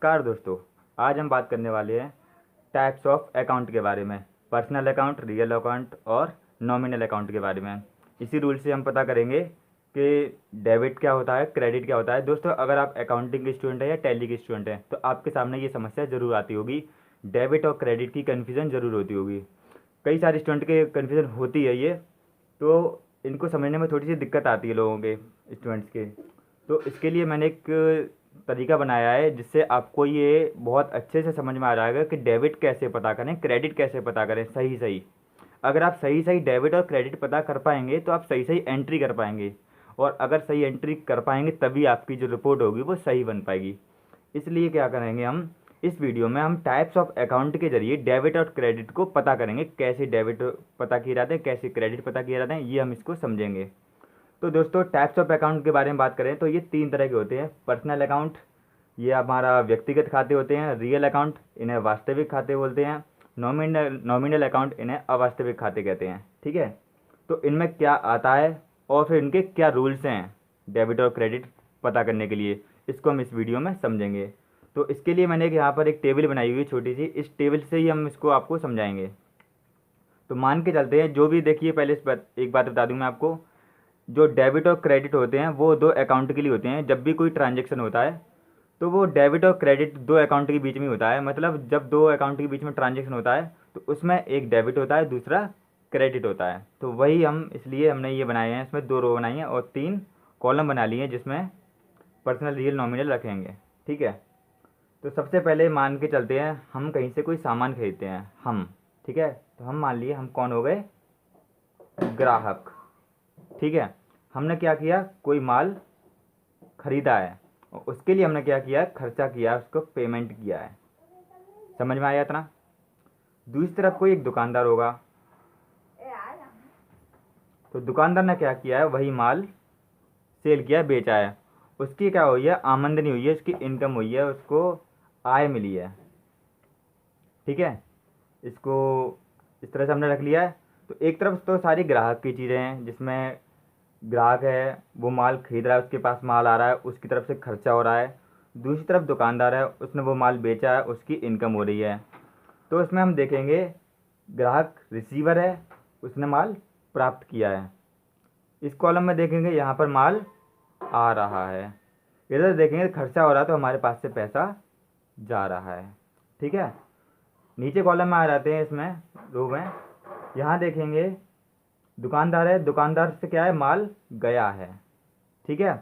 नमस्कार दोस्तों। आज हम बात करने वाले हैं टाइप्स ऑफ अकाउंट के बारे में। पर्सनल अकाउंट, रियल अकाउंट और नॉमिनल अकाउंट के बारे में। इसी रूल से हम पता करेंगे कि डेबिट क्या होता है, क्रेडिट क्या होता है। दोस्तों, अगर आप अकाउंटिंग के स्टूडेंट हैं या टैली के स्टूडेंट हैं तो आपके सामने ये समस्या ज़रूर आती होगी। डेबिट और क्रेडिट की कन्फ्यूज़न ज़रूर होती होगी। कई सारे स्टूडेंट के कन्फ्यूज़न होती है ये, तो इनको समझने में थोड़ी सी दिक्कत आती है लोगों के, स्टूडेंट्स के। तो इसके लिए मैंने एक तरीका बनाया है जिससे आपको ये बहुत अच्छे से समझ में आ जाएगा कि डेबिट कैसे पता करें, क्रेडिट कैसे पता करें सही सही। अगर आप सही सही डेबिट और क्रेडिट पता कर पाएंगे तो आप सही सही एंट्री कर पाएंगे, और अगर सही एंट्री कर पाएंगे तभी आपकी जो रिपोर्ट होगी वो सही बन पाएगी। इसलिए क्या करेंगे, हम इस वीडियो में हम टाइप्स ऑफ अकाउंट के जरिए डेबिट और क्रेडिट को पता करेंगे। कैसे डेबिट पता किए जाते हैं, कैसे क्रेडिट पता किए जाते हैं, ये हम इसको समझेंगे। तो दोस्तों, टाइप्स ऑफ अकाउंट के बारे में बात करें तो ये 3 तरह के होते हैं। पर्सनल अकाउंट, ये हमारा व्यक्तिगत खाते होते हैं। रियल अकाउंट, इन्हें वास्तविक खाते बोलते हैं। नॉमिनल अकाउंट, इन्हें अवास्तविक खाते कहते हैं। ठीक है, तो इनमें क्या आता है और फिर इनके क्या रूल्स हैं डेबिट और क्रेडिट पता करने के लिए, इसको हम इस वीडियो में समझेंगे। तो इसके लिए मैंने यहाँ पर एक टेबल बनाई हुई है छोटी सी, इस टेबल से ही हम इसको आपको समझाएंगे। तो मान के चलते हैं, जो भी देखिए, पहले एक बात बता दूं मैं आपको। जो डेबिट और क्रेडिट होते हैं वो 2 अकाउंट के लिए होते हैं। जब भी कोई ट्रांजेक्शन होता है तो वो डेबिट और क्रेडिट 2 अकाउंट के बीच में होता है। मतलब जब 2 अकाउंट के बीच में ट्रांजेक्शन होता है तो उसमें एक डेबिट होता है, दूसरा क्रेडिट होता है। तो वही हम, इसलिए हमने ये बनाए हैं, इसमें 2 रो बनाई हैं और 3 कॉलम बना लिए हैं जिसमें पर्सनल, रियल, नॉमिनल रखेंगे। ठीक है, तो सबसे पहले मान के चलते हैं, हम कहीं से कोई सामान खरीदते हैं हम। ठीक है, तो हम मान लिए हम कौन हो गए, ग्राहक। ठीक है, हमने क्या किया, कोई माल खरीदा है और उसके लिए हमने क्या किया, खर्चा किया, उसको पेमेंट किया है। समझ में आया इतना। दूसरी तरफ कोई एक दुकानदार होगा, तो दुकानदार ने क्या किया है, वही माल सेल किया, बेचा है। उसकी क्या हुई है, आमदनी हुई है, उसकी इनकम हुई है, उसको आय मिली है। ठीक है, इसको इस तरह से हमने रख लिया है। तो एक तरफ तो सारी ग्राहक की चीज़ें हैं जिसमें ग्राहक है, वो माल खरीद रहा है, उसके पास माल आ रहा है, उसकी तरफ से खर्चा हो रहा है। दूसरी तरफ दुकानदार है, उसने वो माल बेचा है, उसकी इनकम हो रही है। तो इसमें हम देखेंगे ग्राहक रिसीवर है, उसने माल प्राप्त किया है। इस कॉलम में देखेंगे यहाँ पर माल आ रहा है। इधर देखेंगे खर्चा हो रहा है, तो हमारे पास से पैसा जा रहा है। ठीक है, नीचे कॉलम में आ जाते हैं, इसमें रो में यहाँ देखेंगे दुकानदार है, दुकानदार से क्या है, माल गया है। ठीक है,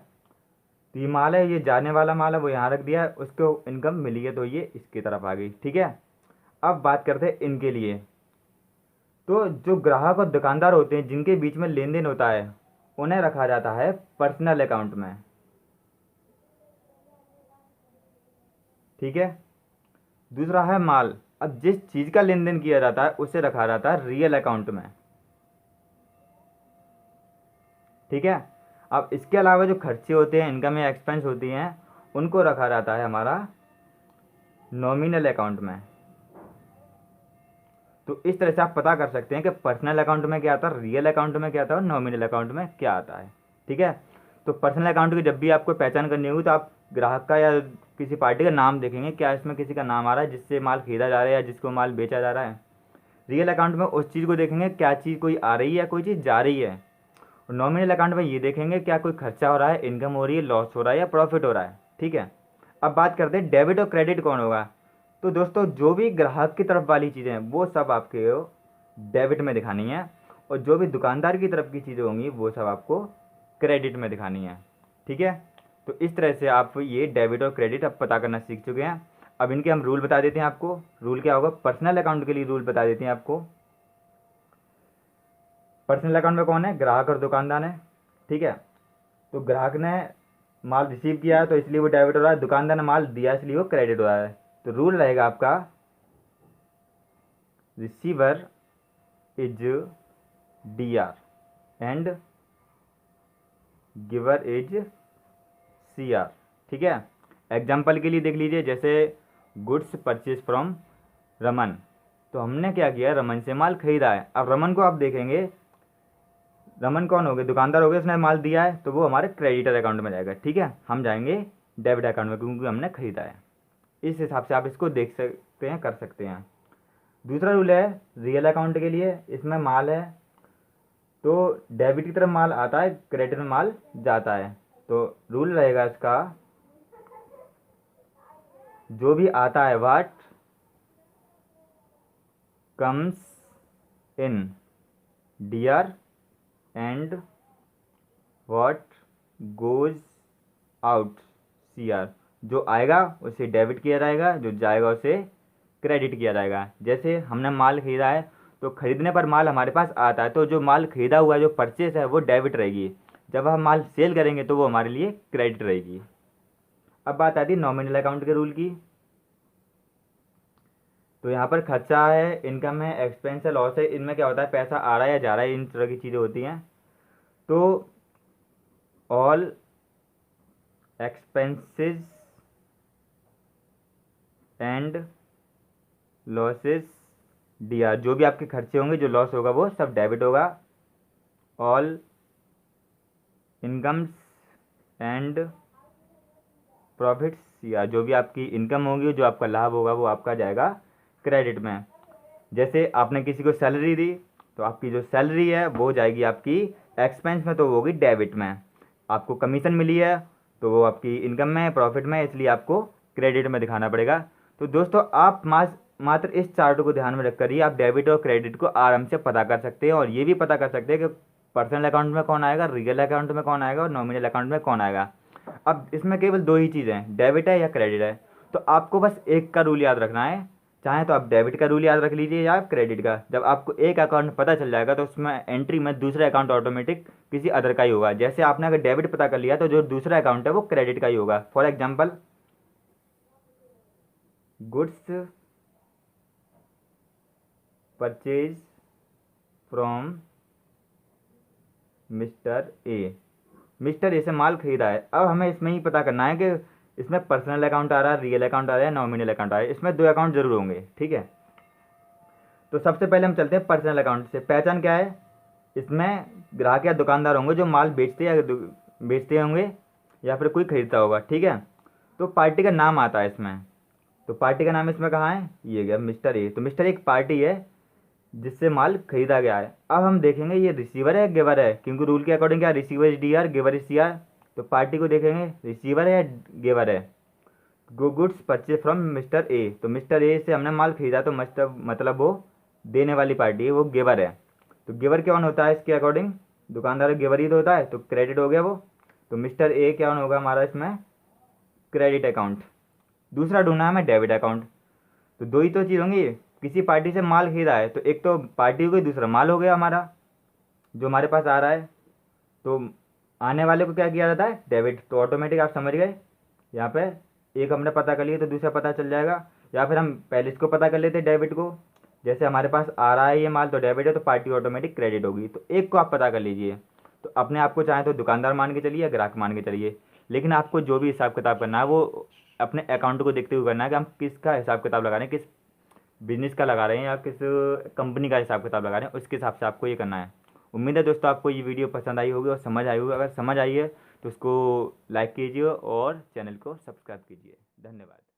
तो ये माल है, ये जाने वाला माल है, वो यहाँ रख दिया है, उसको इनकम मिली है तो ये इसकी तरफ आ गई। ठीक है, अब बात करते हैं इनके लिए। तो जो ग्राहक और दुकानदार होते हैं जिनके बीच में लेन देन होता है उन्हें रखा जाता है पर्सनल अकाउंट में। ठीक है, दूसरा है माल। अब जिस चीज़ का लेन देन किया जाता है उसे रखा जाता है रियल अकाउंट में। ठीक है, अब इसके अलावा जो खर्चे होते हैं, इनकम या एक्सपेंस होती हैं, उनको रखा जाता है हमारा नॉमिनल अकाउंट में। तो इस तरह से आप पता कर सकते हैं कि पर्सनल अकाउंट में क्या आता है, रियल अकाउंट में क्या आता है और नॉमिनल अकाउंट में क्या आता है। ठीक है, तो पर्सनल अकाउंट की जब भी आपको पहचान करनी होगी तो आप ग्राहक का या किसी पार्टी का नाम देखेंगे, क्या इसमें किसी का नाम आ रहा है जिससे माल खरीदा जा रहा है या जिसको माल बेचा जा रहा है। रियल अकाउंट में उस चीज़ को देखेंगे, क्या चीज़ कोई आ रही है या कोई चीज़ जा रही है। और नॉमिनल अकाउंट में ये देखेंगे क्या कोई खर्चा हो रहा है, इनकम हो रही है, लॉस हो रहा है या प्रॉफिट हो रहा है। ठीक है, अब बात करते हैं डेबिट और क्रेडिट कौन होगा। तो दोस्तों, जो भी ग्राहक की तरफ वाली चीज़ें हैं वो सब आपके डेबिट में दिखानी है, और जो भी दुकानदार की तरफ की चीज़ें होंगी वो सब आपको क्रेडिट में दिखानी है। ठीक है, तो इस तरह से आप ये डेबिट और क्रेडिट अब पता करना सीख चुके हैं। अब इनके हम रूल बता देते हैं आपको। रूल क्या होगा, पर्सनल अकाउंट के लिए रूल बता देते हैं आपको। पर्सनल अकाउंट में कौन है, ग्राहक और दुकानदार है। ठीक है, तो ग्राहक ने माल रिसीव किया है तो इसलिए वो डेबिट हो रहा है, दुकानदार ने माल दिया इसलिए वो क्रेडिट हो रहा है। तो रूल रहेगा आपका, receiver is DR and giver is CR। ठीक है, एग्जाम्पल के लिए देख लीजिए, जैसे गुड्स परचेज फ्रॉम रमन। तो हमने क्या किया, रमन से माल खरीदा है। अब रमन को आप देखेंगे, रमन कौन हो गए, दुकानदार हो गए, उसने माल दिया है तो वो हमारे क्रेडिटर अकाउंट में जाएगा। ठीक है, हम जाएंगे डेबिट अकाउंट में क्योंकि हमने खरीदा है। इस हिसाब से आप इसको देख सकते हैं, कर सकते हैं। दूसरा रूल है रियल अकाउंट के लिए, इसमें माल है तो डेबिट की तरफ माल आता है, क्रेडिट में माल जाता है। तो रूल रहेगा इसका, जो भी आता है what comes in D R and what goes out CR, जो आएगा उसे डेबिट किया जाएगा, जो जाएगा उसे क्रेडिट किया जाएगा। जैसे हमने माल खरीदा है तो खरीदने पर माल हमारे पास आता है, तो जो माल खरीदा हुआ है, जो परचेस है, वो डेबिट रहेगी। जब हम माल सेल करेंगे तो वो हमारे लिए क्रेडिट रहेगी। अब बात आती है नॉमिनल अकाउंट के रूल की। तो यहाँ पर खर्चा है, इनकम है, एक्सपेंस है, लॉस है। इनमें क्या होता है, पैसा आ रहा है या जा रहा है, इन तरह की चीज़ें होती हैं। तो all expenses and losses DR, जो भी आपके खर्चे होंगे, जो लॉस होगा, वो सब डेबिट होगा। ऑल इनकम्स एंड प्रॉफिट्स, या जो भी आपकी इनकम होगी, जो आपका लाभ होगा, वो आपका जाएगा क्रेडिट में। जैसे आपने किसी को सैलरी दी तो आपकी जो सैलरी है वो जाएगी आपकी एक्सपेंस में, तो वो होगी डेबिट में। आपको कमीशन मिली है तो वो आपकी इनकम में है, प्रॉफिट में है, इसलिए आपको क्रेडिट में दिखाना पड़ेगा। तो दोस्तों आप मात्र इस चार्ट को ध्यान में रखकर ही आप डेबिट और क्रेडिट को आराम से पता कर सकते हैं, और ये भी पता कर सकते हैं कि पर्सनल अकाउंट में कौन आएगा, रियल अकाउंट में कौन आएगा और नॉमिनल अकाउंट में कौन आएगा। अब इसमें केवल दो ही चीज़ें हैं, डेबिट है या क्रेडिट है। तो आपको बस एक का रूल याद रखना है, चाहे तो आप डेबिट का रूल याद रख लीजिए या क्रेडिट का। जब आपको एक अकाउंट पता चल जाएगा तो उसमें एंट्री में दूसरा अकाउंट ऑटोमेटिक किसी अदर का ही होगा। जैसे आपने अगर डेबिट पता कर लिया तो जो दूसरा अकाउंट है वो क्रेडिट का ही होगा। For example, goods purchase from mister A, mister A से माल खरीदा है। अब हमें इसमें ही पता करना है कि इसमें पर्सनल अकाउंट आ रहा है, रियल अकाउंट आ रहा है, नॉमिनल अकाउंट आ रहा है। इसमें दो अकाउंट जरूर होंगे, ठीक है। तो सबसे पहले हम चलते हैं पर्सनल अकाउंट से। पहचान क्या है, इसमें ग्राहक या दुकानदार होंगे जो माल बेचते होंगे या फिर कोई खरीदता होगा, ठीक है। तो पार्टी का नाम आता है इसमें, तो पार्टी का नाम इसमें कहाँ है, ये गया मिस्टर ए। तो मिस्टर एक पार्टी है जिससे माल खरीदा गया है। अब हम देखेंगे ये रिसीवर है गिवर है, क्योंकि रूल के अकॉर्डिंग क्या, receiver is D R, giver is C R. तो पार्टी को देखेंगे रिसीवर है या गिवर है। Goods purchase from mister A, तो मिस्टर ए से हमने माल खरीदा, तो मतलब वो देने वाली पार्टी है, वो गिवर है। तो गिवर कौन होता है इसके अकॉर्डिंग, दुकानदार गिवर ही तो होता है, तो क्रेडिट हो गया वो। तो मिस्टर ए क्या होगा हमारा इसमें, क्रेडिट अकाउंट। दूसरा ढूंढना है हमें डेबिट अकाउंट। तो दो ही तो चीज़ होंगी, किसी पार्टी से माल खरीदा है तो एक तो पार्टी हो गई, दूसरा माल हो गया हमारा जो हमारे पास आ रहा है। तो आने वाले को क्या किया जाता है, डेबिट। तो ऑटोमेटिक आप समझ गए, यहाँ पे एक हमने पता कर लिया तो दूसरा पता चल जाएगा। या फिर हम पहले इसको पता कर लेते डेबिट को, जैसे हमारे पास आ रहा है ये माल तो डेबिट है, तो पार्टी ऑटोमेटिक क्रेडिट होगी। तो एक को आप पता कर लीजिए। तो अपने आप को चाहे तो दुकानदार मान के चलिए या ग्राहक मान के चलिए, लेकिन आपको जो भी हिसाब किताब करना है वो अपने अकाउंट को देखते हुए करना है कि हम किसका हिसाब किताब लगा रहे हैं, किस बिजनेस का लगा रहे हैं या किस कंपनी का हिसाब किताब लगा रहे हैं, उसके हिसाब से आपको ये करना है। उम्मीद है दोस्तों आपको ये वीडियो पसंद आई होगी और समझ आई होगी। अगर समझ आई है तो उसको लाइक कीजिए और चैनल को सब्सक्राइब कीजिए। धन्यवाद।